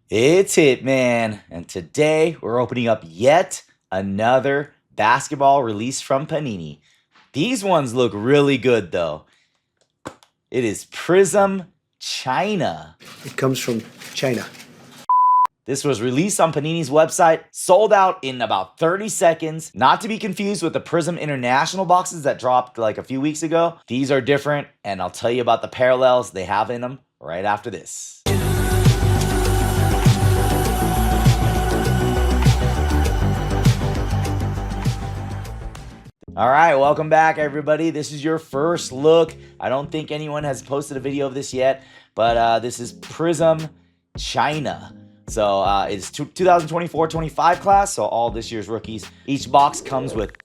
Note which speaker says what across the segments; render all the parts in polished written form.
Speaker 1: It's Hitman, and today we're opening up yet another basketball release from Panini. These ones look really good though. It is Prizm China.
Speaker 2: It comes from China.
Speaker 1: This was released on Panini's website, sold out in about 30 seconds. Not to be confused with the Prizm International boxes that dropped like a few weeks ago. These are different, and I'll tell you about the parallels they have in them right after this. All right, welcome back, everybody. This is your first look. I don't think anyone has posted a video of this yet, but this is Prizm China. So it's 2024-25 class, so all this year's rookies. Each box comes with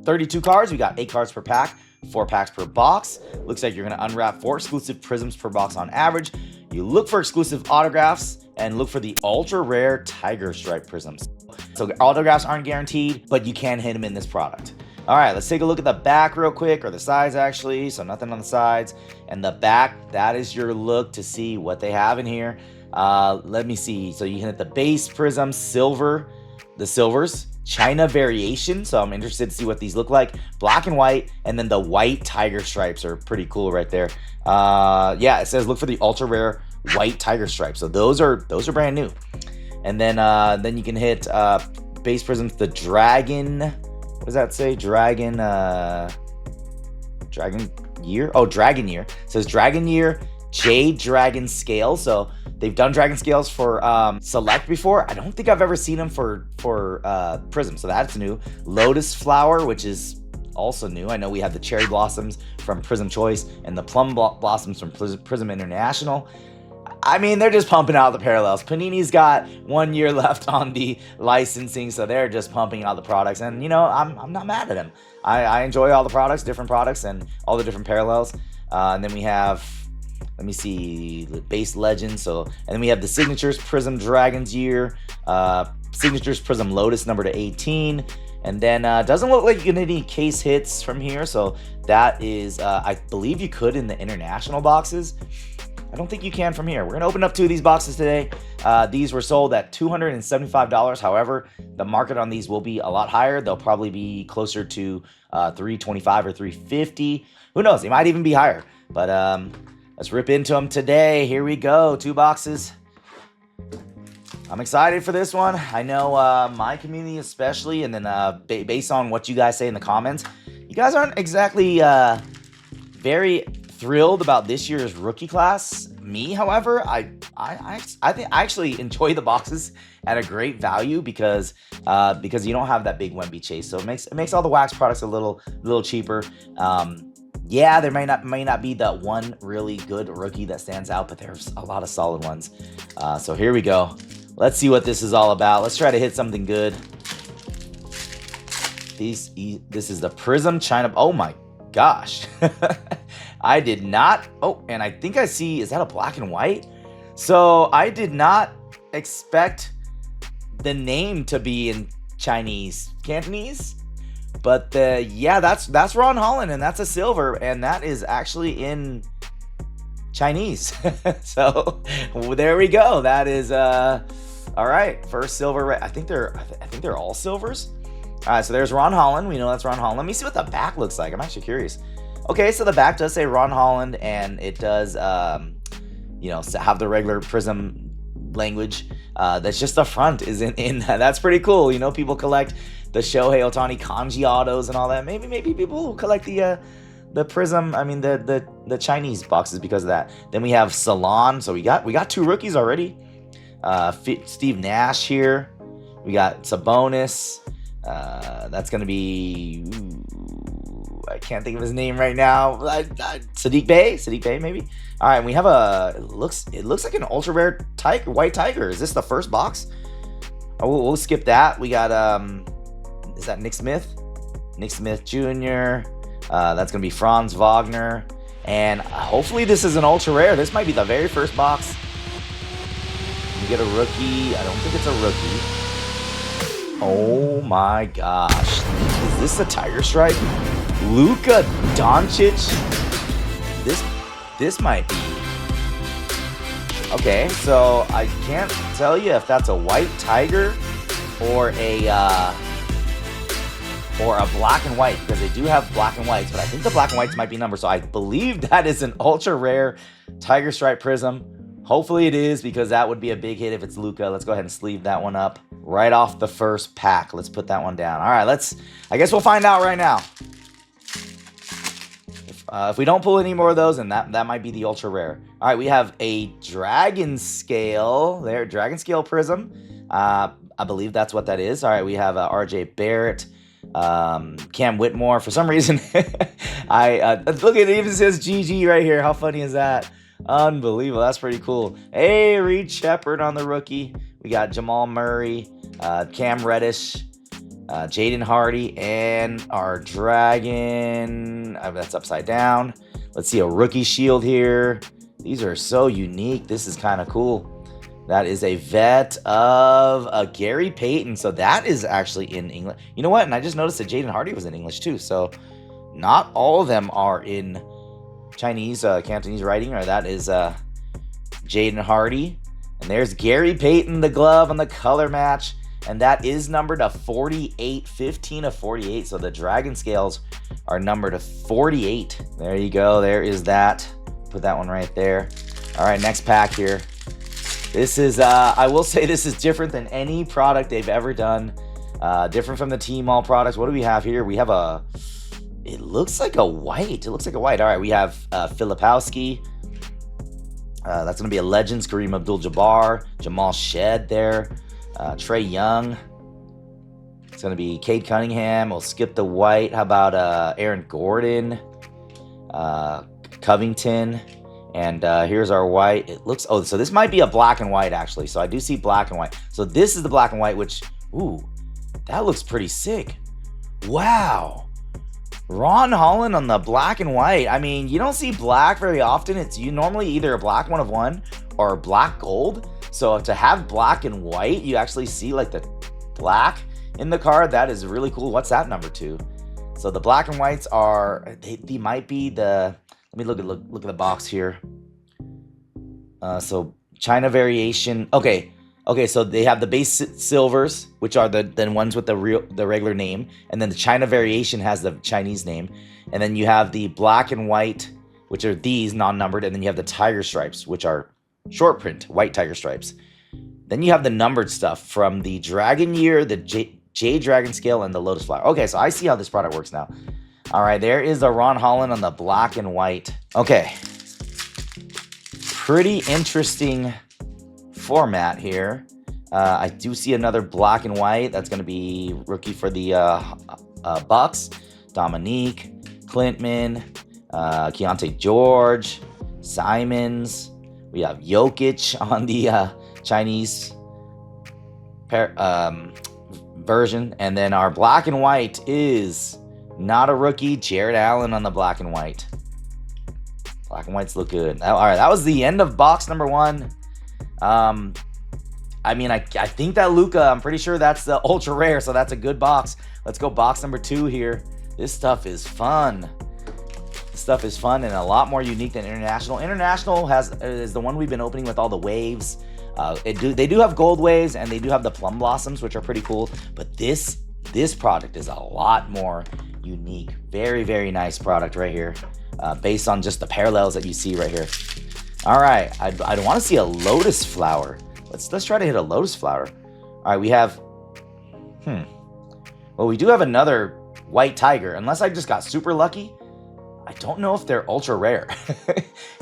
Speaker 1: 32 cards. We got 8 cards per pack, 4 packs per box. Looks like you're going to unwrap 4 exclusive Prizms per box on average. You look for exclusive autographs and look for the ultra rare Tiger Stripe Prizms. So autographs aren't guaranteed, but you can hit them in this product. All right, let's take a look at the back real quick, or the sides actually. So nothing on the sides. And the back, that is your look to see what they have in here. Let me see. So you can hit the base Prizm silver, the silvers, China variation. So I'm interested to see what these look like. Black and white, and then the white tiger stripes are pretty cool right there. Yeah, it says look for the ultra rare white tiger stripes. So those are brand new. And then you can hit base Prizms, the dragon. What does that say? Dragon year? Oh, dragon year. It says dragon year, jade dragon scale. So they've done dragon scales for select before. I don't think I've ever seen them for Prizm. So that's new. Lotus flower, which is also new. I know we have the cherry blossoms from Prizm Choice and the plum blossoms from Prizm International. I mean, they're just pumping out the parallels. Panini's got 1 year left on the licensing, so they're just pumping out the products. And, you know, I'm not mad at them. I enjoy all the products, different products, and all the different parallels. And then we have, let me see, the base legends. So, and then we have the signatures, Prizm Dragons Year, signatures, Prizm Lotus number to 18. And then doesn't look like you can hit any case hits from here. So that is, I believe you could in the international boxes. I don't think you can from here. We're going to open up 2 of these boxes today. These were sold at $275. However, the market on these will be a lot higher. They'll probably be closer to $325 or $350. Who knows? They might even be higher. But let's rip into them today. Here we go. 2 boxes. I'm excited for this one. I know my community especially, and then based on what you guys say in the comments, you guys aren't exactly very thrilled about this year's rookie class. Me, however, I think I actually enjoy the boxes at a great value because you don't have that big Wemby chase, so it makes all the wax products a little cheaper. Yeah, there may not be that one really good rookie that stands out, but there's a lot of solid ones. So here we go. Let's see what this is all about. Let's try to hit something good. This is the Prizm China. Oh my gosh. I did not. Oh, and I think I see, is that a black and white? So I did not expect the name to be in Chinese, Cantonese. But yeah, that's Ron Holland, and that's a silver, and that is actually in Chinese. So there we go. That is all right. First silver. I think they're all silvers. All right, so there's Ron Holland. We know that's Ron Holland. Let me see what the back looks like. I'm actually curious. Okay, so the back does say Ron Holland, and it does, you know, have the regular Prizm language. That's just the front isn't in. That's pretty cool. You know, people collect the Shohei Ohtani kanji autos and all that. Maybe people who collect the Prizm. I mean the Chinese boxes because of that. Then we have Salon. So we got 2 rookies already. Steve Nash here. We got Sabonis. That's gonna be. I can't think of his name right now. Sadiq Bey, maybe. All right, we have a. It looks like an ultra rare tiger, white tiger. Is this the first box? Oh, we'll skip that. We got is that Nick Smith? Nick Smith Jr. That's gonna be Franz Wagner, and hopefully this is an ultra rare. This might be the very first box. We get a rookie. I don't think it's a rookie. Oh my gosh, is this a tiger stripe? Luka Doncic. This might be Okay, so I can't tell you if that's a white tiger or a black and white, because they do have black and whites, but I think the black and whites might be numbered. So I believe that is an ultra rare tiger stripe prism. Hopefully it is, because that would be a big hit if it's Luka. Let's go ahead and sleeve that one up right off the first pack. Let's put that one down. All right, I guess we'll find out right now. If we don't pull any more of those, then that might be the ultra rare. All right, we have a dragon scale there, dragon scale prism. I believe that's what that is. All right, we have RJ Barrett, Cam Whitmore. For some reason, look at it, even says GG right here. How funny is that? Unbelievable. That's pretty cool. Hey, Reed Shepard on the rookie. We got Jamal Murray, Cam Reddish, Jaden Hardy, and our dragon. That's upside down. Let's see a rookie shield here. These are so unique. This is kind of cool. That is a vet of Gary Payton. So that is actually in English. You know what? And I just noticed that Jaden Hardy was in English too. So not all of them are in Chinese, Cantonese writing. Or that is Jaden Hardy. And there's Gary Payton, the glove on the color match. And that is numbered to 48, 15 of 48. So the dragon scales are numbered to 48. There you go. There is that. Put that one right there. All right, next pack here. This is, I will say this is different than any product they've ever done. Different from the Team All products. What do we have here? We have it looks like a white. It looks like a white. All right, we have Filipowski. That's going to be a Legends, Kareem Abdul-Jabbar. Jamal Shed there. Trey Young. It's going to be Cade Cunningham. We'll skip the white. How about Aaron Gordon? Covington. And here's our white. It looks, oh, so this might be a black and white, actually. So I do see black and white. So this is the black and white, which, ooh, that looks pretty sick. Wow. Ron Holland on the black and white. I mean, you don't see black very often. It's normally either a black 1 of 1 or black gold. So to have black and white, you actually see like the black in the card. That is really cool. What's that number 2? So the black and whites are, they might be the, let me look at the box here. So China variation. Okay, so they have the base silvers, which are the ones with the regular name, and then the China variation has the Chinese name, and then you have the black and white, which are these non-numbered, and then you have the tiger stripes, which are short print white tiger stripes. Then you have the numbered stuff from the Dragon Year, the J Dragon Scale, and the Lotus Flower. Okay, so I see how this product works now. All right, there is the Ron Holland on the black and white. Okay. Pretty interesting format here. I do see another black and white. That's going to be rookie for the Bucks. Dominique, Clintman, Keontae George, Simons. We have Jokic on the Chinese version. And then our black and white is not a rookie. Jared Allen on the black and white. Black and whites look good. All right, that was the end of box number 1. I mean, I think that Luka, I'm pretty sure that's the ultra rare, so that's a good box. Let's go box number 2 here. This stuff is fun. This stuff is fun and a lot more unique than International. International is the one we've been opening with all the waves. They do have gold waves, and they do have the plum blossoms, which are pretty cool. But this product is a lot more unique. Very, very nice product right here, based on just the parallels that you see right here. All right, I want to see a lotus flower. Let's try to hit a lotus flower. All right, we have, well, we do have another white tiger. Unless I just got super lucky, I don't know if they're ultra rare.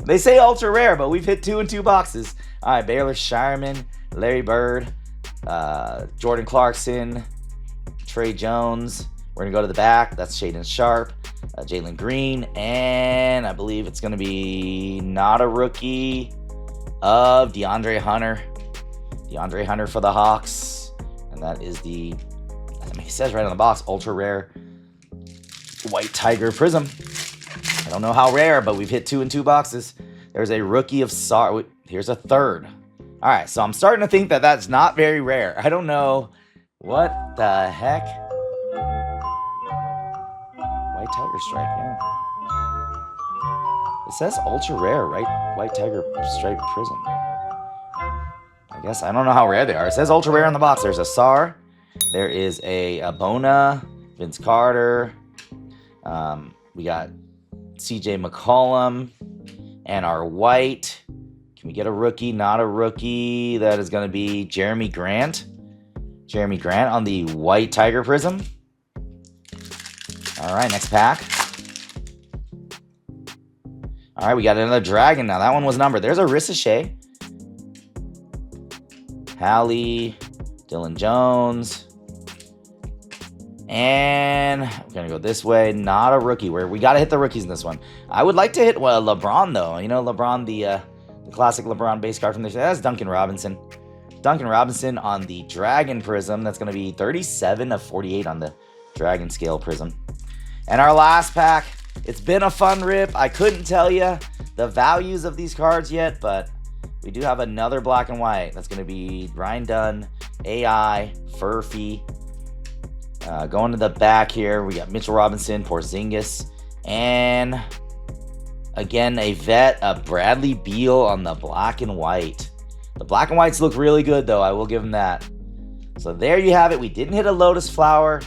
Speaker 1: They say ultra rare, but we've hit 2 in 2 boxes. All right, Baylor Shireman, Larry Bird, Jordan Clarkson, Trey Jones. We're going to go to the back. That's Shaden Sharp, Jalen Green, and I believe it's going to be not a rookie of DeAndre Hunter. DeAndre Hunter for the Hawks. And that is the, I mean, it says right on the box, ultra rare white tiger prism. I don't know how rare, but we've hit 2 in 2 boxes. There's a rookie of SAR. Here's a third. All right, so I'm starting to think that that's not very rare. I don't know what the heck. White tiger stripe, yeah. It says ultra rare, right? White tiger stripe prism. I guess I don't know how rare they are. It says ultra rare on the box. There's a SAR. There is a Bona, Vince Carter. We got CJ McCollum and our white. Can we get a rookie? Not a rookie. That is going to be Jeremy Grant. Jeremy Grant on the white Tiger Prism. All right, next pack. All right, we got another Dragon now. That one was numbered. There's a Ricochet. Hallie, Dylan Jones. And we're going to go this way. Not a rookie. We got to hit the rookies in this one. I would like to hit LeBron, though. You know, LeBron, the classic LeBron base card from this. That's Duncan Robinson. Duncan Robinson on the Dragon Prism. That's going to be 37 of 48 on the Dragon Scale Prism. And our last pack. It's been a fun rip. I couldn't tell you the values of these cards yet, but we do have another black and white. That's going to be Ryan Dunn, AI, Furphy. Going to the back here, we got Mitchell Robinson, Porzingis, and again, a vet, Bradley Beal on the black and white. The black and whites look really good, though. I will give them that. So there you have it. We didn't hit a Lotus Flower.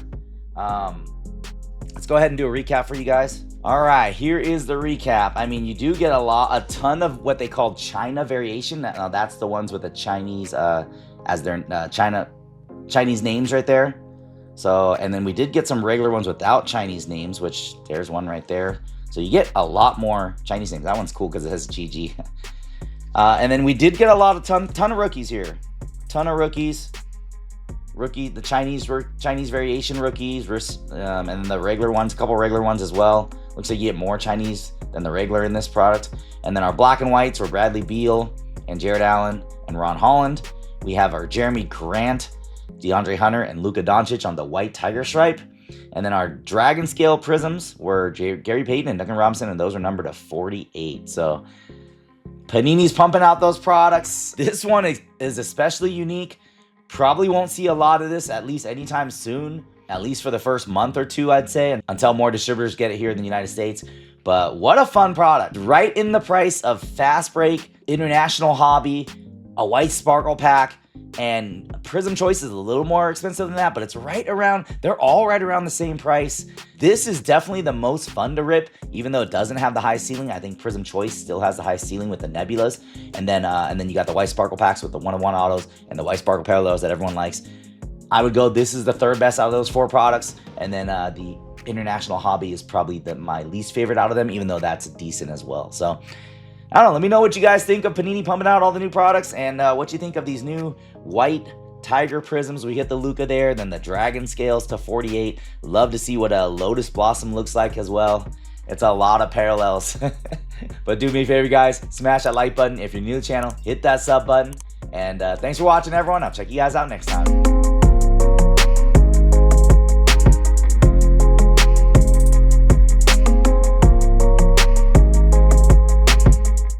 Speaker 1: Let's go ahead and do a recap for you guys. All right, here is the recap. I mean, you do get a ton of what they call China variation. Now, that's the ones with the Chinese as their Chinese names right there. So, and then we did get some regular ones without Chinese names, which there's one right there. So you get a lot more Chinese names. That one's cool because it has GG. And then we did get a ton of rookies here. Ton of rookies. The Chinese variation rookies, and then the regular ones, a couple regular ones as well. Looks like you get more Chinese than the regular in this product. And then our black and whites were Bradley Beal and Jared Allen and Ron Holland. We have our Jeremy Grant, DeAndre Hunter, and Luka Doncic on the white Tiger Stripe. And then our Dragon Scale Prisms were Gary Payton and Duncan Robinson, and those are numbered to 48. So Panini's pumping out those products. This one is especially unique. Probably won't see a lot of this, at least anytime soon, at least for the first month or two, I'd say, until more distributors get it here in the United States. But what a fun product. Right in the price of Fast Break, International Hobby, a white Sparkle pack, and Prizm Choice is a little more expensive than that, but it's they're all right around the same price. This is definitely the most fun to rip, even though it doesn't have the high ceiling. I think Prizm Choice still has the high ceiling with the Nebulas. And then you got the white Sparkle packs with the 1-of-1 autos and the white Sparkle parallels that everyone likes. I would go, this is the third best out of those four products. And then the International Hobby is probably my least favorite out of them, even though that's decent as well. So I don't know. Let me know what you guys think of Panini pumping out all the new products, and what you think of these new white Tiger Prisms. We hit the Luka there, then the Dragon Scales to 48. Love to see what a Lotus Blossom looks like as well. It's a lot of parallels. But do me a favor, guys. Smash that like button. If you're new to the channel, hit that sub button. And thanks for watching, everyone. I'll check you guys out next time.